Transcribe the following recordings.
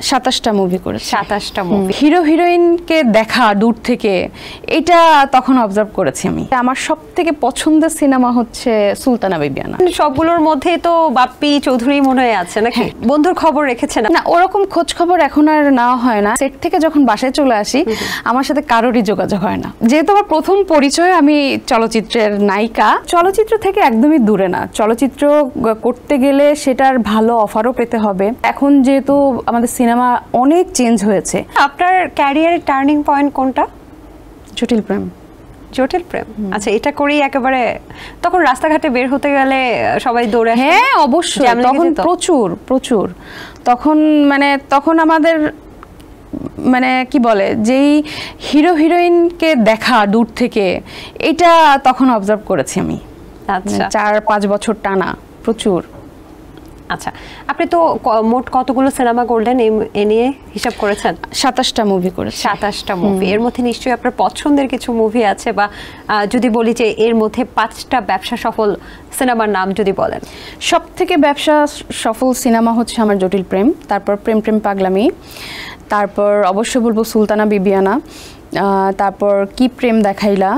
27টা movie করেছি। 27টা movie. Hero হিরোইনকে দেখা দূর থেকে এটা তখন অবজার্ভ করেছি আমি। আমার সবথেকে পছন্দের সিনেমা হচ্ছে সুলতানা বিবিয়ানা। সবগুলোর মধ্যে তো বাপ্পি চৌধুরী মনে হয় আছে নাকি? বন্ধুর খবর রেখেছেন না? ওরকম খোঁজ খবর এখন আর নেওয়া হয় না। সেট থেকে যখন বাসায় চলে আসি আমার সাথে কারোরই যোগাযোগ হয় না। যেহেতু আমার প্রথম পরিচয় আমি চলচ্চিত্রের নায়িকা, চলচ্চিত্র থেকে একদমই দূরে না। চলচ্চিত্র করতে গেলে সেটার ভালো অফারও পেতে হবে। এখন যেহেতু আমাদের সিনেমা অনেক চেঞ্জ হয়েছে। আপনার ক্যারিয়ারের টার্নিং পয়েন্ট কোনটা? জটিল প্রেম। জটিল প্রেম, আচ্ছা। এটা করেই একেবারে তখন রাস্তাঘাটে বের হতে গেলে সবাই দৌড়ে? হ্যাঁ অবশ্যই, তখন প্রচুর তখন আমাদের কি বলে, যেই হিরো হিরোইনকে দেখা দূর থেকে এটা তখন অবজার্ভ করেছি আমি। আচ্ছা, 4-5 বছর টানা প্রচুর। আচ্ছা, আপনি তো মোট কতগুলো সিনেমা করলেন এ নিয়ে হিসাব করেছেন? 27টা মুভি করেছি। 27টা মুভি। এর মধ্যে নিশ্চয়ই আপনার পছন্দের কিছু মুভি আছে, বা যদি বলি যে এর মধ্যে 5টা ব্যবসা সফল সিনেমার নাম যদি বলেন। সব থেকে ব্যবসা সফল সিনেমা হচ্ছে আমার জটিল প্রেম, তারপর প্রেম প্রেম পাগলামি, তারপর অবশ্যই বলবো সুলতানা বিবিয়ানা, তারপর কি প্রেম দেখাইলা,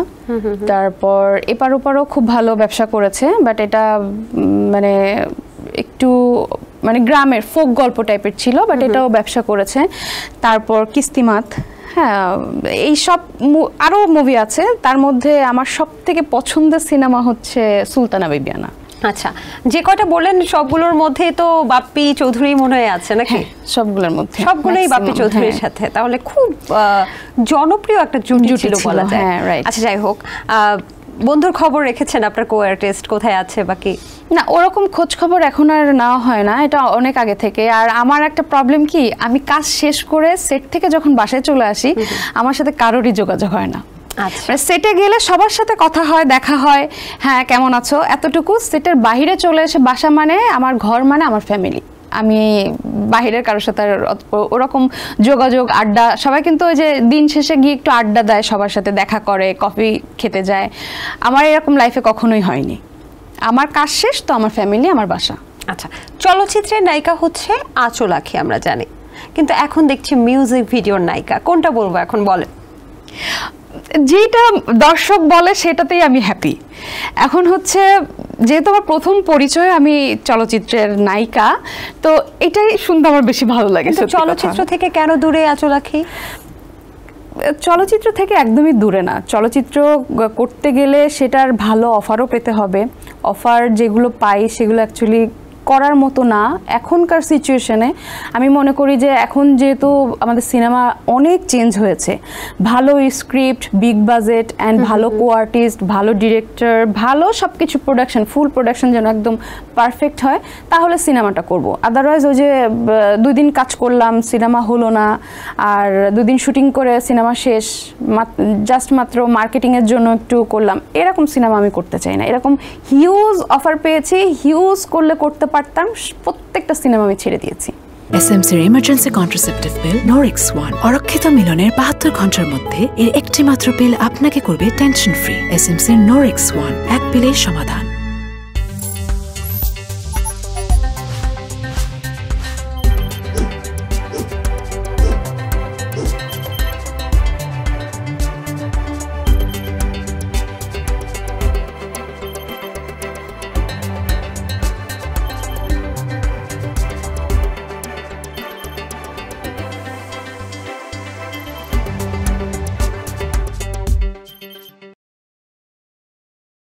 তারপর এপার ওপারও খুব ভালো ব্যবসা করেছে, বাট এটা একটু গ্রামের ফোক গল্প টাইপের ছিল, বাট এটাও ব্যবসা করেছে। তারপর কিস্তিমাত, হ্যাঁ, এই সব আরও মুভি আছে। তার মধ্যে আমার সব থেকে পছন্দের সিনেমা হচ্ছে সুলতানা বিবিয়ানা। আচ্ছা, যে কয়টা বললেন সবগুলোর মধ্যে তো বাপ্পি চৌধুরী মনে হয় আছে নাকি? সবগুলোর মধ্যে, সবগুলোই বাপ্পি চৌধুরীর সাথে। তাহলে খুব জনপ্রিয় একটা জুটি ছিল বলা যায়। আচ্ছা, যাই হোক, বন্ধুর খবর রেখেছেন আপনার কো আর্টিস্ট কোথায় আছে বাকি? না, ওরকম খোঁজ খবর এখন আর নেওয়া হয় না, এটা অনেক আগে থেকে। আর আমার একটা প্রবলেম কি, আমি কাজ শেষ করে সেট থেকে যখন বাসায় চলে আসি আমার সাথে কারোরই যোগাযোগ হয় না। সেটে গেলে সবার সাথে কথা হয়, দেখা হয়, হ্যাঁ কেমন আছো, এতটুকু। সেটের বাইরে চলে এসে বাসা মানে আমার ঘর, মানে আমার ফ্যামিলি। আমি বাহিরের কারোর সাথে ওরকম যোগাযোগ, আড্ডা, সবাই কিন্তু ওই যে দিন শেষে গিয়ে একটু আড্ডা দেয়, সবার সাথে দেখা করে, কফি খেতে যায়। আমার এরকম লাইফে কখনোই হয়নি। আমার কাজ শেষ তো আমার ফ্যামিলি, আমার বাসা। আচ্ছা, চলচ্চিত্রের নায়িকা হচ্ছে আঁচল আঁখি আমরা জানি, কিন্তু এখন দেখছি মিউজিক ভিডিওর নায়িকা। কোনটা বলবো এখন বলেন? যেটা দর্শক বলে সেটাতেই আমি হ্যাপি। এখন হচ্ছে যেহেতু আমার প্রথম পরিচয় আমি চলচ্চিত্রের নায়িকা, তো এটাই শুনতে আমার বেশি ভালো লাগে। চলচ্চিত্র থেকে কেন দূরে আঁচল আঁখি? চলচ্চিত্র থেকে একদমই দূরে না। চলচ্চিত্র করতে গেলে সেটার ভালো অফারও পেতে হবে। অফার যেগুলো পাই সেগুলো অ্যাকচুয়ালি করার মতো না এখনকার সিচুয়েশনে। আমি মনে করি যে এখন যেহেতু আমাদের সিনেমা অনেক চেঞ্জ হয়েছে, ভালো স্ক্রিপ্ট, বিগ বাজেট অ্যান্ড ভালো কো আর্টিস্ট, ভালো ডিরেক্টর, ভালো সব কিছু প্রোডাকশন, ফুল প্রোডাকশন যেন একদম পারফেক্ট হয়, তাহলে সিনেমাটা করব। আদারওয়াইজ ওই যে 2 দিন কাজ করলাম, সিনেমা হলো না, আর 2 দিন শুটিং করে সিনেমা শেষ, জাস্ট মাত্র মার্কেটিংয়ের জন্য একটু করলাম, এরকম সিনেমা আমি করতে চাই না। এরকম হিউজ অফার পেয়েছি, হিউজ করতে পারতাম, প্রত্যেকটা সিনেমা আমি ছেড়ে দিয়েছি। এসএমসির ইমার্জেন্সি কন্ট্রাসেপটিভ পিল নরিক্স 1 অরক্ষিত মিলনের 72 ঘন্টার মধ্যে এর একটি মাত্র পিল আপনাকে করবে টেনশন ফ্রি। এসএমসির নরিক্স 1, এক পিলের সমাধান।